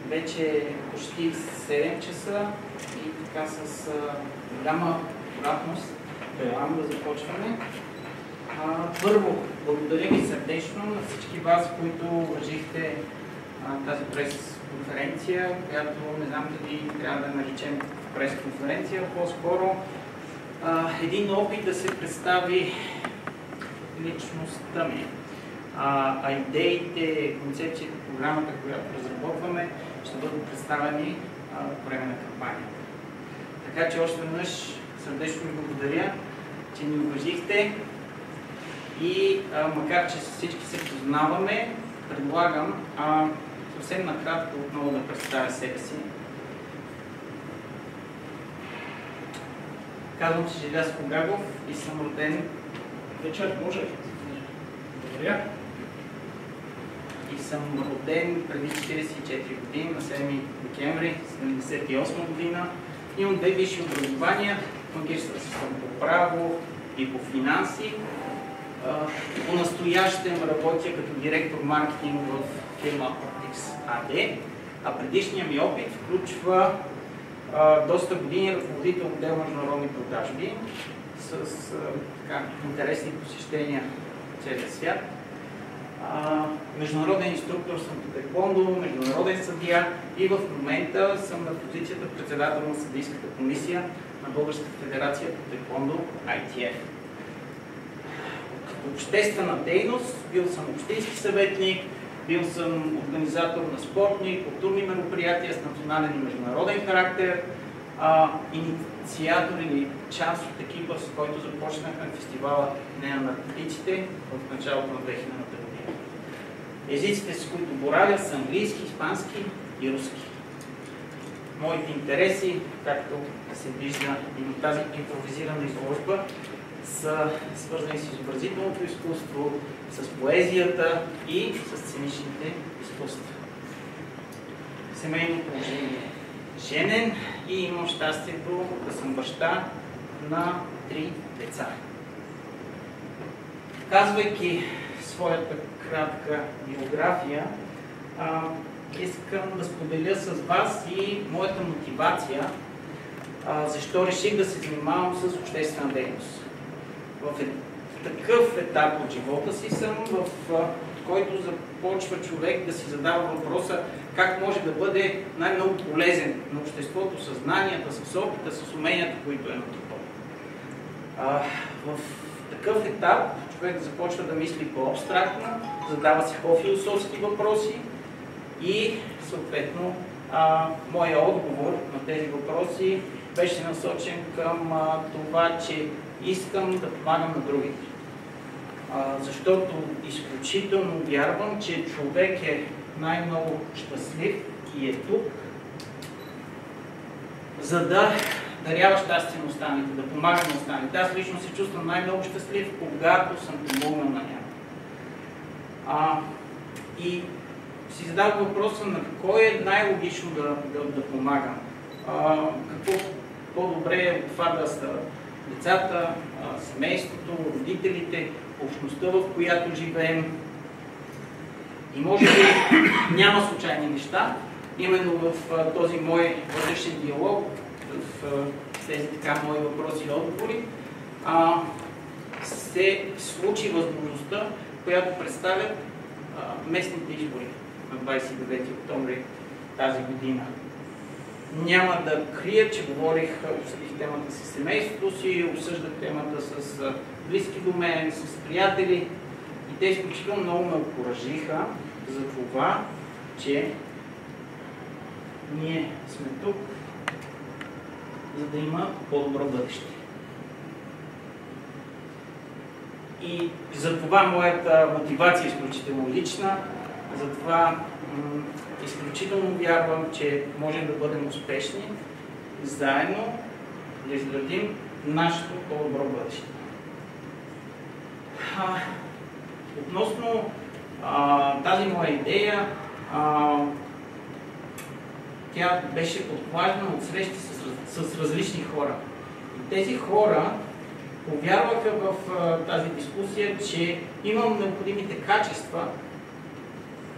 вече е почти 7 часа и така с голяма акуратност предлагам да започваме. Първо, благодаря ви сърдечно на всички вас, които уважихте тази пресконференция, която не знам дали трябва да наречем пресконференция, по-скоро един опит да се представи личността ми. Идеите, концепциите, програмата, която разработваме, ще бъдат представени по време на кампанията. Така че още веднъж сърдечно ви благодаря, че ни уважихте и макар че всички се познаваме, предлагам съвсем накратко отново да представя себе си. Казвам се Желязко Гагов и съм роден вечер, може ли? Благодаря. И съм роден преди 44 години, на 7 декември 1978 година. Имам 2 висши образования, магистър съм по право и по финанси. По-настоящем работя като директор маркетинг в фирма Optics AD, а предишният ми опит включва доста години ръководител отдел международни продажби с интересни посещения в целия свят. Международен инструктор съм по таеквондо, международен съдия и в момента съм на позицията председател на съдийската комисия на Българската федерация по таеквондо ITF. Като обществена дейност бил съм общински съветник, бил съм организатор на спортни, културни мероприятия с национален и международен характер, инициатор или част от екипа, с който започнахме фестивала Ден на наркотиците в началото на 2000 година. Езиците, с които боравя, са английски, испански и руски. Моите интереси, както се вижда и на тази импровизирана изложба, са свързани с изобразителното изкуство, с поезията и с сценичните изкуства. Семейно положение. Женен и имам щастието да съм баща на 3 деца. Казвайки своята кратка биография, искам да споделя с вас и моята мотивация, защо реших да се занимавам с обществена дейност. В такъв етап от живота си съм, в който започва човек да си задава въпроса как може да бъде най-много полезен на обществото, със знанията, с опита, с уменията, които е натрупал. В такъв етап човек започва да мисли по-абстрактно, задава си по-философски въпроси и съответно моя отговор на тези въпроси беше насочен към това, че искам да помагам на другите. Защото изключително вярвам, че човек е най-много щастлив и е тук, за да дарява щастие на останалите, да помага на останалите. Аз лично се чувствам най-много щастлив, когато съм помогнал на някой. И си задавам въпроса на кой е най-логично да помагам. Какво по-добре е от това да са децата, семейството, родителите, общността, в която живеем. И може би няма случайни неща. Именно в този мой вътрешен диалог, в тези така мои въпроси и отговори, се случи възможността, която представят местните избори на 29 октомври тази година. Няма да крия, че обсъдих темата с семейството си, обсъждах темата с близки до мен, с приятели и те изключително много ме окуражиха за това, че ние сме тук, за да има по-добро бъдеще. И за това моята мотивация е изключително лична, затова изключително вярвам, че можем да бъдем успешни заедно да изградим нашето по-добро бъдеще. Относно тази моя идея, тя беше подклаждана от срещи с различни хора. И тези хора повярваха в тази дискусия, че имам необходимите качества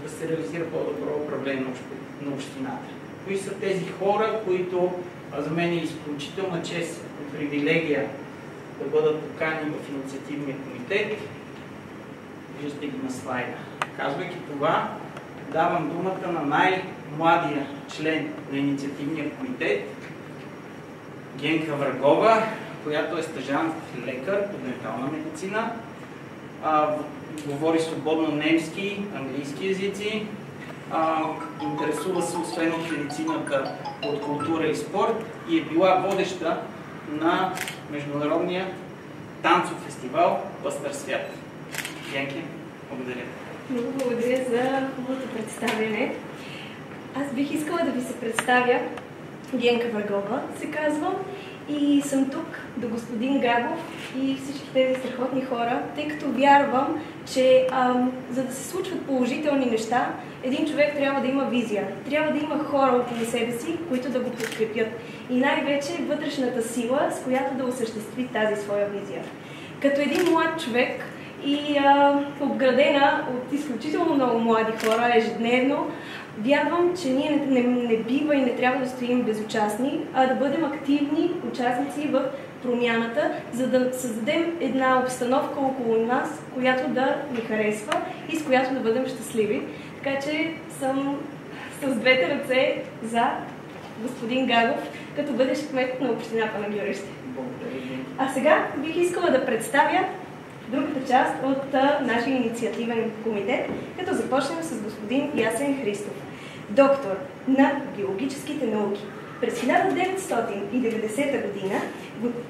да се реализира по-добро управление на общината. Кои са тези хора, които за мен е изключителна чест и привилегия да бъдат поканени в инициативния комитет? Виждате ги на слайда. Казвайки това, давам думата на най-младия член на инициативния комитет, Генка Врагова, която е стажант лекар по дентална медицина, говори свободно немски, английски езици, интересува се освен от медицината, от култура и спорт и е била водеща на Международния танцов фестивал Пъстър свят. Генки, благодаря. Много благодаря за хубавото представяне. Аз бих искала да ви се представя. Генка Врагова се казвам и съм тук до господин Гагов и всички тези страхотни хора, тъй като вярвам, че за да се случват положителни неща, един човек трябва да има визия. Трябва да има хора около себе си, които да го подкрепят. И най-вече вътрешната сила, с която да осъществи тази своя визия. Като един млад човек и обградена от изключително много млади хора ежедневно, вярвам, че ние не бива и не трябва да стоим безучастни, а да бъдем активни участници в промяната, за да създадем една обстановка около нас, която да ни харесва и с която да бъдем щастливи. Така че съм с двете ръце за господин Гагов, като бъдещ кмет на община Панагюрище. А сега бих искала да представя другата част от нашия инициативен комитет, като започнем с господин Ясен Христов, доктор на биологическите науки. През 1990 година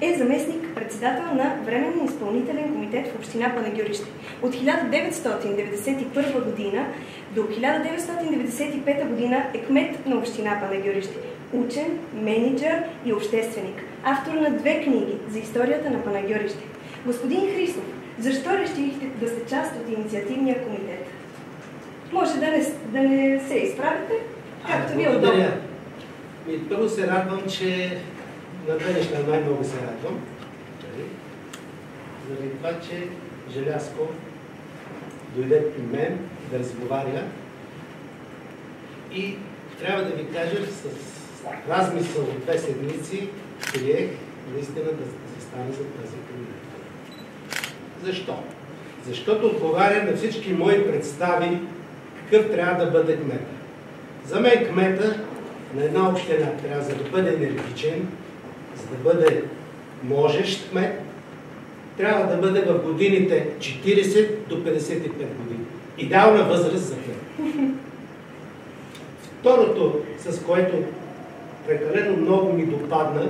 е заместник-председател на Временен изпълнителен комитет в община Панагюрище. От 1991 година до 1995 година е кмет на община Панагюрище. Учен, мениджър и общественик. Автор на 2 книги за историята на Панагюрище. Господин Христов, защо решихте да сте част от инициативния комитет? Може да не се изправите, както ви е удобно. Първо се радвам, че на две неща най-много се радвам. Заради това, че Желязко дойде при мен да разговаря и трябва да ви кажа, с размисъл от 2 седмици приех наистина да се стане за тази кандидатура. Защо? Защото отговаря на всички мои представи какъв трябва да бъде кмета. За мен кмета на една община трябва да бъде енергичен, за да бъде можещ кмет, трябва да бъде в годините 40 до 55 години. Идеална възраст за кмет. Второто, с което прекалено много ми допадна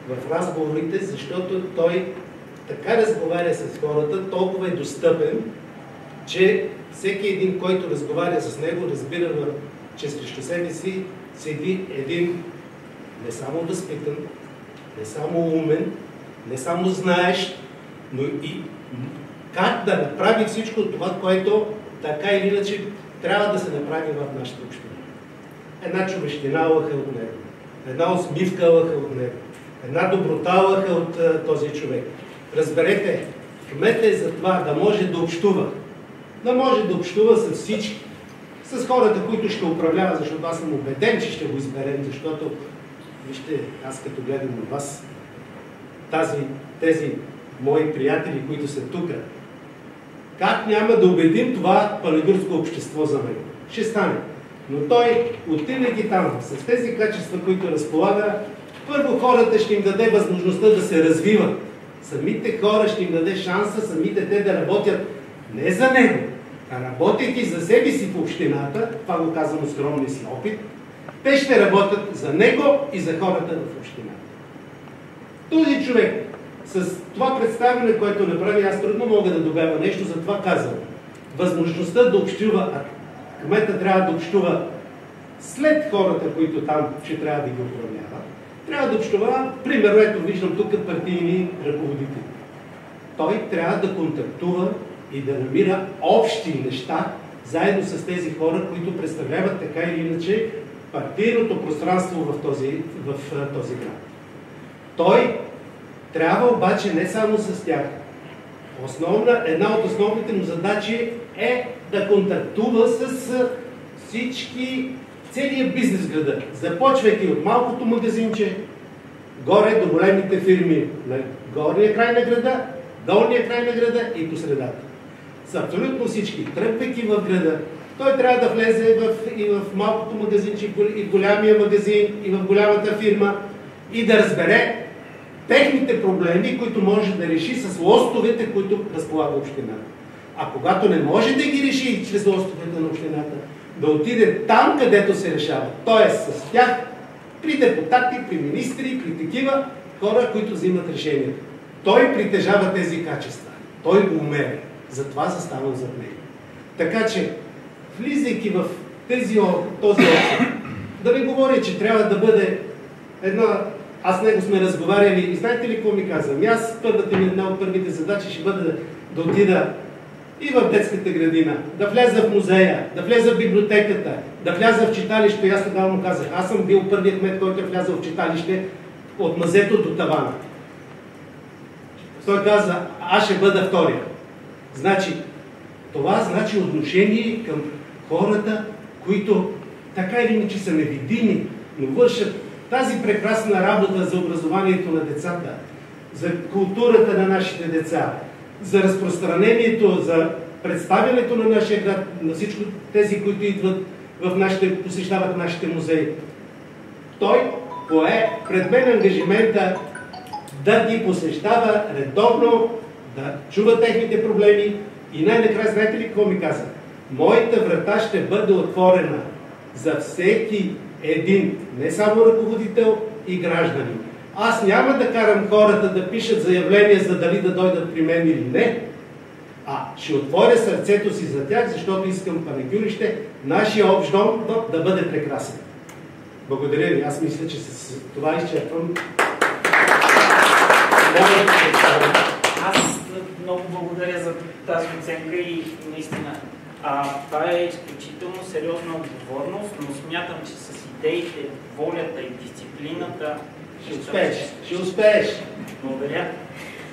в разговорите, защото той така разговаря с хората, толкова е достъпен, че всеки един, който разговаря с него, разбира, че срещу себе си седи един не само възпитан, не само умен, не само знаещ, но и как да направи всичко това, което така или иначе трябва да се направи в нашата община. Една човещина лъха от него, една усмивка лъха от него, една доброта лъха от този човек. Разберете, кметът е за това да може да общува. Да може да общува с всички. С хората, които ще управлява, защото аз съм убеден, че ще го изберем, защото, вижте, аз като гледам на вас, тези мои приятели, които са тук, как няма да убедим това панагюрско общество за мен? Ще стане. Но той, отивайки там, с тези качества, които разполага, първо хората ще им даде възможността да се развиват. Самите хора ще им даде шанса, самите те да работят не за него, а работейки за себе си в общината, това го казвам от скромния си опит, те ще работят за него и за хората в общината. Този човек, с това представяне, което направи, аз трудно мога да добавя нещо, затова казвам. Възможността да общува, а кмета трябва да общува след хората, които там ще трябва да ги управлява, трябва да общува, примерно, ето виждам тук партийни ръководители. Той трябва да контактува и да намира общи неща, заедно с тези хора, които представляват така или иначе партийното пространство в този град. Той трябва обаче не само с тях. Една от основните му задачи е да контактува с целият бизнес в града, започвайки от малкото магазинче, горе до големите фирми на горния край на града, долния край на града и по средата. С абсолютно всички, тръгвайки в града, той трябва да влезе и в малкото магазинче, и в голямия магазин, и в голямата фирма и да разбере техните проблеми, които може да реши с лостовете, които разполага общината. А когато не може да ги реши чрез лостовете на общината, да отиде там, където се решава. Т.е. с тях, при депутати, при министри, при такива хора, които взимат решението. Той притежава тези качества. Той го умее. Затова заставам зад него. Така че, влизайки в този опит, да ви говоря, че трябва да бъде аз с него сме разговаряли и знаете ли какво ми каза? Аз една от първите задачи ще бъде да отида и в детската градина, да вляза в музея, да вляза в библиотеката, да вляза в читалище. И аз тогава му казах, аз съм бил първият кмет, който е влязъл в читалище от мазето до тавана. Той каза, аз ще бъда втория. Това значи отношение към хората, които така или иначе са невидими, но вършат тази прекрасна работа за образованието на децата, за културата на нашите деца, за разпространението, за представянето на нашия град, на всички тези, които идват посещават нашите музеи. Той пое пред мен ангажимента да ги посещава редовно, да чува техните проблеми и най-накрая, знаете ли какво ми каза? Моята врата ще бъде отворена за всеки един, не само ръководител и граждани. Аз няма да карам хората да пишат заявления, за дали да дойдат при мен или не, а ще отворя сърцето си за тях, защото искам Панагюрище, нашия общ дом да бъде прекрасен. Благодаря ви. Аз мисля, че с това изчерпвам. Аз много благодаря за тази оценка и наистина това е изключително сериозна отговорност, но смятам, че с идеите, волята и дисциплината ще успееш. Благодаря.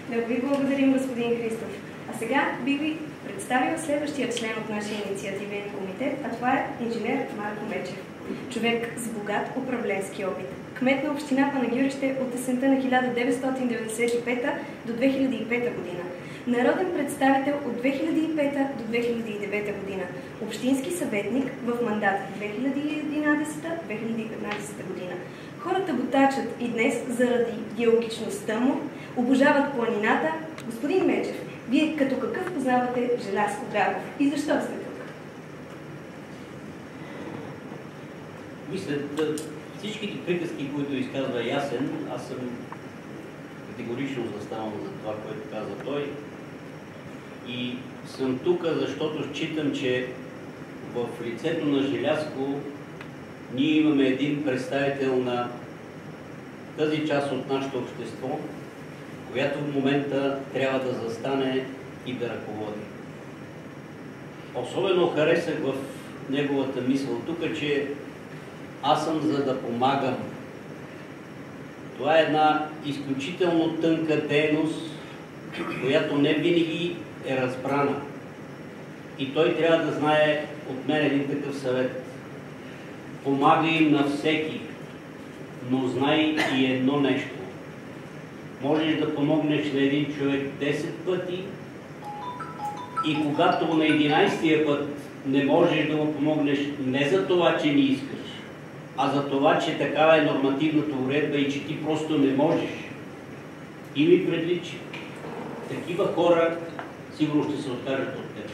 Да ви благодарим, господин Христов. А сега би ви представил следващия член от нашия инициативен комитет, а това е инженер Марко Мечев. Човек с богат управленски опит. Кмет на община Панагюрище от есента на 1995 до 2005 година. Народен представител от 2005 до 2009 година. Общински съветник в мандат 2011-2015 година. Хората го тачат и днес заради геологичността му, обожават планината. Господин Мечев, вие като какъв познавате Желязко Драгов и защо сте тук? Мисля, всичките приказки, които изказва Ясен, аз съм категорично заставам за това, което каза той. И съм тук, защото считам, че в лицето на Желязко ние имаме един представител на тази част от нашето общество, която в момента трябва да застане и да ръководи. Особено харесах в неговата мисъл тук, че аз съм за да помагам. Това е една изключително тънка дейност, която не винаги е разбрана. И той трябва да знае от мен един такъв съвет. Помагай им на всеки, но знай и едно нещо. Можеш да помогнеш на един човек 10 пъти и когато на 11-тия път не можеш да му помогнеш не за това, че не искаш, а за това, че такава е нормативната уредба и че ти просто не можеш. Имай предвид, че такива хора сигурно ще се откажат от теб.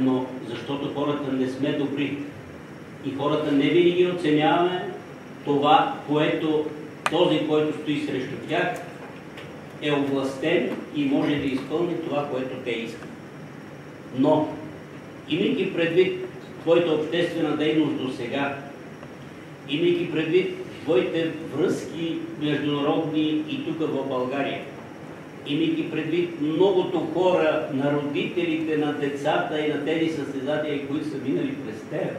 Но защото хората не сме добри и хората не винаги оценяваме това, което този, който стои срещу тях, е овластен и може да изпълни това, което те искат. Но, имайки предвид твоята обществена дейност до сега, имайки предвид твоите връзки международни и тук в България, имайки предвид многото хора, на родителите, на децата и на тези състезатели, които са минали през теб,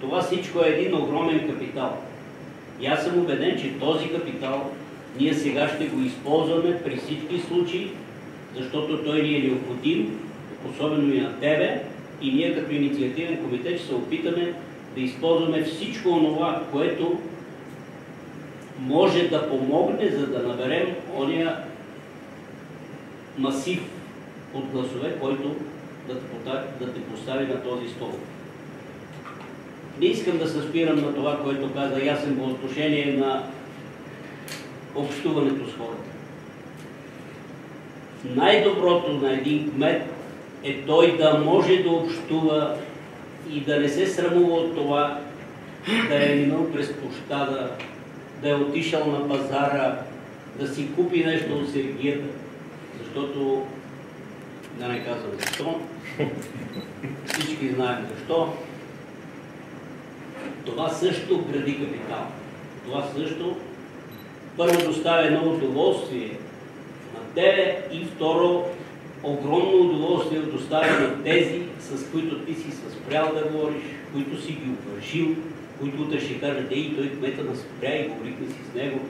това всичко е един огромен капитал. И аз съм убеден, че този капитал ние сега ще го използваме при всички случаи, защото той ни е необходим, особено и на тебе, и ние като инициативен комитет ще се опитаме да използваме всичко онова, което може да помогне, за да наберем ония масив от гласове, който да те постави на този стол. Не искам да се спирам на това, което каза Ясен по отношение на общуването с хората. Най-доброто на един кмет е той да може да общува и да не се срамува от това, да е минал през площада, да е отишъл на пазара, да си купи нещо от сергията, защото, да не казвам защо, всички знаем защо, това също гради капитал. Това също първо доставя едно удоволствие на тебе и второ огромно удоволствие доставя на тези, с които ти си спрял да говориш, които си ги увършил, които утре ще кажат, той кмета да спря и говорихме си с него.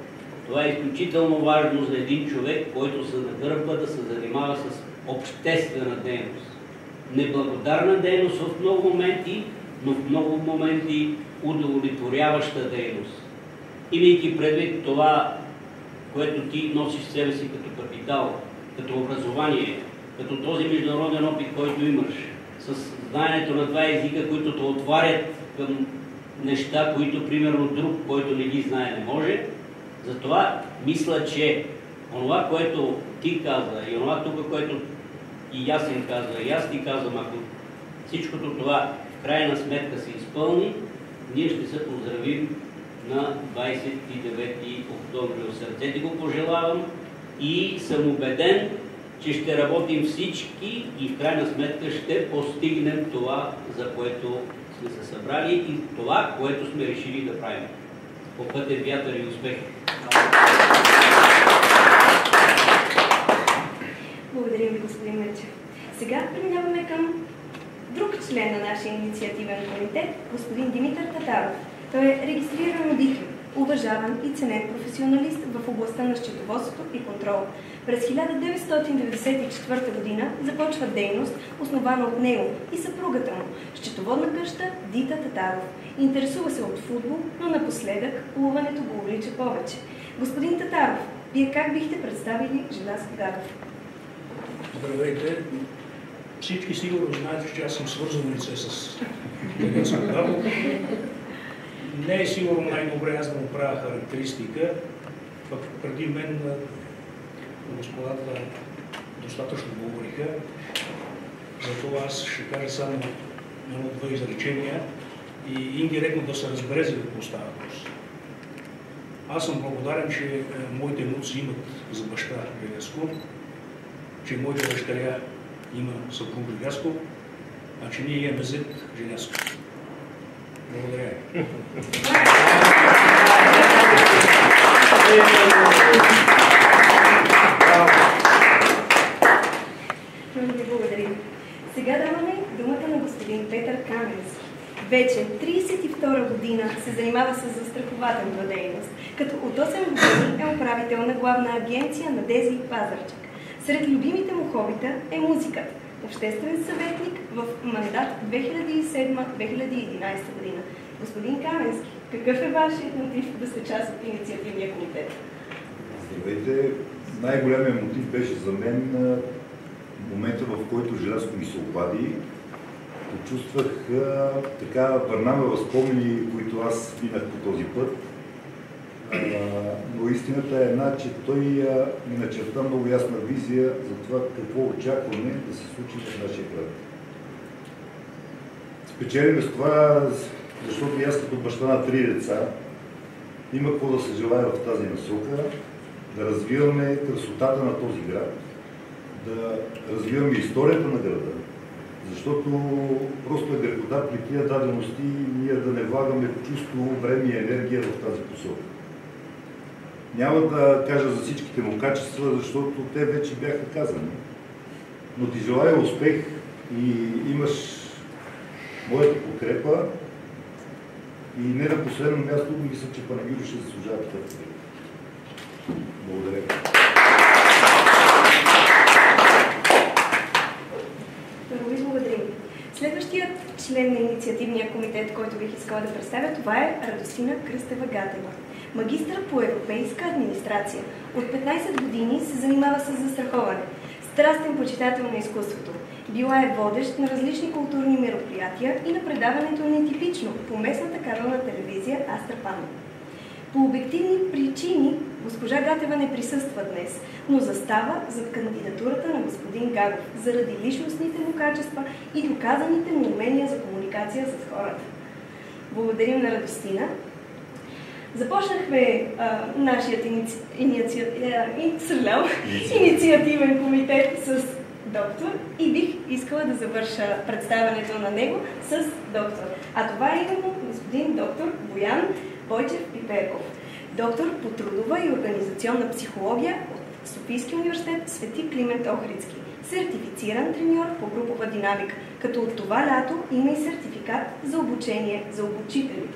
Това е изключително важно за един човек, който се нагърбва да се занимава с обществена дейност. Неблагодарна дейност в много моменти, но в много моменти удовлетворяваща дейност. Имайки предвид това, което ти носиш в себе си като капитал, като образование, като този международен опит, който имаш, с знаенето на два езика, които те отварят към неща, които примерно друг, който не ги знае, не може. Затова мисля, че онова, което ти каза и онова тук, което и Ясен казва, и аз ти казвам, ако всичкото това в крайна сметка се изпълни, ние ще се поздравим на 29 октомври. От сърце ти го пожелавам и съм убеден, че ще работим всички и в крайна сметка ще постигнем това, за което сме се събрали и това, което сме решили да правим. По пътен вятър и успех! Благодаря ви, господин Мирчев. Сега преминаваме към друг член на нашия инициативен комитет, господин Димитър Татаров. Той е регистриран одитор, уважаван и ценен професионалист в областта на счетоводството и контрол. През 1994 г. започва дейност, основана от него и съпругата му, счетоводна къща Дита Татаров. Интересува се от футбол, но напоследък плуването го увлича повече. Господин Татаров, вие как бихте представили Желязко Гадов? Здравейте! Всички сигурно знаете, че аз съм свързано лице с Желязко Гадов. Не е сигурно най-добре аз да му правя характеристика, пък преди мен господата достатъчно говориха. Затова аз ще кажа само едно-две изречения и индиректно да се разбере за какво става въпрос. Аз съм благодарен, че моите внуци имат за баща Желязко, че моята дъщеря има съпруг Желязко, а че ние имаме зет Желязко. Благодаря. Много ви благодарим. Сега даваме думата на господин Петър Каменски. Вече 32 година се занимава с застрахователна дейност, като от 8 години е управител на главна агенция на ДЕЗИ Пазарджик. Сред любимите му хобита е музиката. Обществен съветник в мандат 2007-2011 година. Господин Каменски, какъв е вашият мотив да сте част от инициативния комитет? Здравейте! Най-големият мотив беше за мен момента, в който Желязко ми се обади. Почувствах така върнаме възпомени, които аз минах по този път. Но истината е една, че той ми начерта много ясна визия за това какво очакваме да се случи в нашия град. Спечелиме с това, защото и аз като баща на 3 деца има какво да се желая в тази насока, да развиваме красотата на този град, да развиваме историята на града, защото просто е грехота при тия дадености ние да не влагаме чувство, време и енергия в тази посока. Няма да кажа за всичките му качества, защото те вече бяха казани. Но ти желая успех и имаш моята подкрепа. И не на последно място, мисля, че Панагюро ще заслужава такъв човек. Благодаря. Първо ви благодарим. Следващият член на инициативния комитет, който бих искала да представя, това е Радостина Кръстева-Гатева. Магистър по европейска администрация. От 15 години се занимава с застраховане. Страстен почитател на изкуството. Била е водещ на различни културни мероприятия и на предаването Нетипично по местната кабелна телевизия Астрапан. По обективни причини госпожа Гатева не присъства днес, но застава зад кандидатурата на господин Гагов заради личностните му качества и доказаните му умения за комуникация с хората. Благодарим на Радостина. Започнахме нашият инициативен комитет с доктор и бих искала да завърша представянето на него с доктор. А това е именно господин доктор Боян Бойчев Пиперков. Доктор по трудова и организационна психология от Софийския университет Свети Климент Охридски. Сертифициран треньор по групова динамика, като от това лято има и сертификат за обучение за обучители.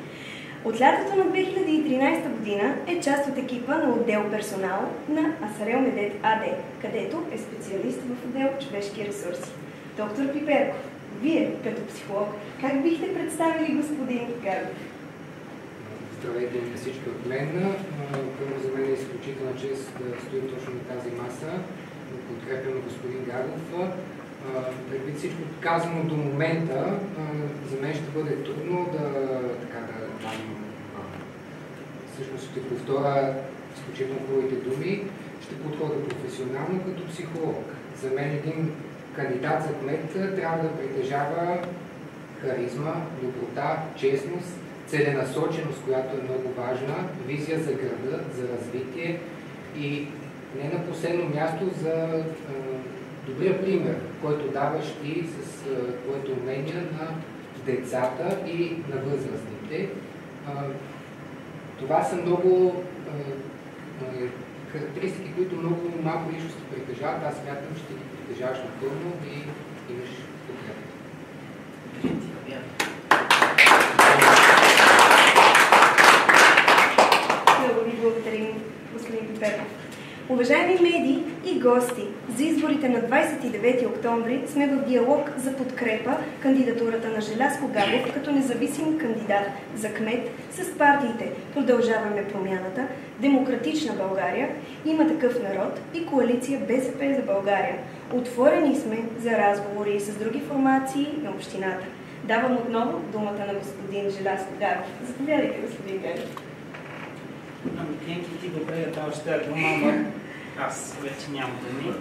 От лятото на 2013 година е част от екипа на отдел персонал на Асарел Медет АД, където е специалист в отдел човешки ресурси. Доктор Пиперков, вие като психолог, как бихте представили господин Гагов? Здравейте на всички от мен. Първо за мен е изключителна чест да стоим точно на тази маса, да подкрепям на господин Гагов. Предвид всичко казано до момента, за мен ще бъде трудно всъщност ще повторя изключително хубавите думи, ще подходя професионално като психолог. За мен един кандидат за кмет трябва да притежава харизма, доброта, честност, целенасоченост, която е много важна, визия за града, за развитие и не на последно място за добрия пример, който даваш ти с твоето умение на децата и на възрастните. Това са много характеристики, които много малко личности притежават. Аз смятам, че ти ги притежаваш напълно и имаш подкрепа. Много ви благодарим, господин Пиперков. Уважаеми медии и гости, за изборите на 29 октомври сме в диалог за подкрепа кандидатурата на Желязко Гагов като независим кандидат за кмет с партиите Продължаваме промяната, Демократична България, Има такъв народ и коалиция БСП за България. Отворени сме за разговори с други формации на общината. Давам отново думата на господин Желязко Гагов. Заповядайте, господин Гагов. Клиенти, ти добре да даваш тази дума, но аз вече нямам думи.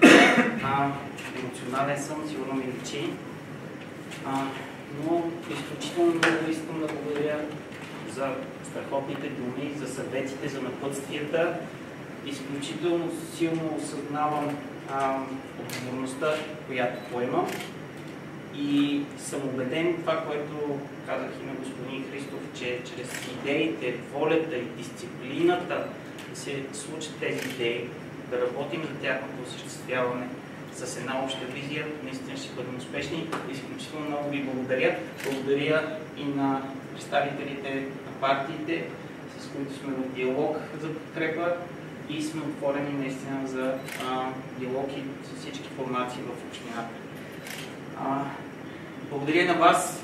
Емоционален съм, сигурно ми личи. Но изключително много искам да благодаря за страхотните думи, за съветите, за напътствията. Изключително силно осъзнавам отговорността, която поемам. И съм убеден това, което казах и на господин Христов, че чрез идеите, волята и дисциплината да се случат тези идеи, да работим за тяхното осъществяване с една обща визия, наистина ще бъдем успешни. Изключително много ви благодаря. Благодаря и на представителите на партиите, с които сме в диалог за подкрепа и сме отворени наистина за диалог и с всички формации в общината. Благодаря на вас,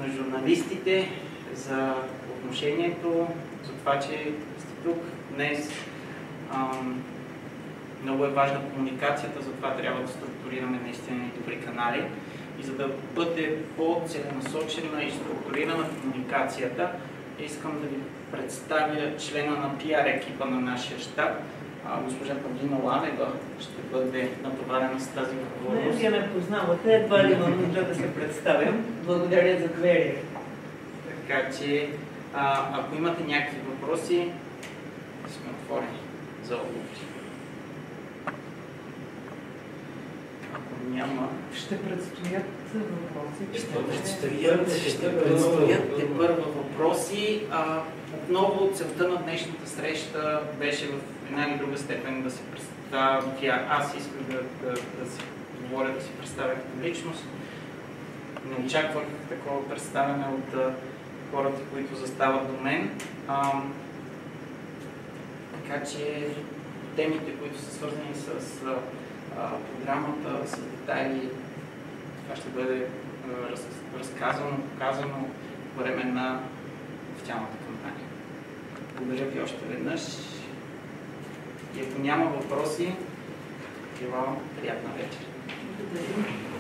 на журналистите, за отношението, за това, че сте тук днес. Много е важна комуникацията, затова трябва да структурираме наистина добри канали. И за да бъде по-целенасочена и структурирана комуникацията, искам да ви представя члена на PR екипа на нашия щаб. Госпожа Павлина Ланева ще бъде натоварена с тази отговорност. Вие ме познавате, едва ли имам нужда да се представям. Благодаря за доверие. Така че, ако имате някакви въпроси, сме отворени за отговори. Ако няма... Ще предстоят въпроси. Ще предстоят те първа въпроси. Отново целта на днешната среща беше в една или друга степен да се представя. Аз исках да си говоря, да си представя като личност. Не очаквах такова представяне от хората, които застават до мен. Така че темите, които са свързани с програмата, с детайли, това ще бъде разказано, показано по време на официалната кампания. Благодаря ви още веднъж и ако няма въпроси, приятна вечер. Благодаря.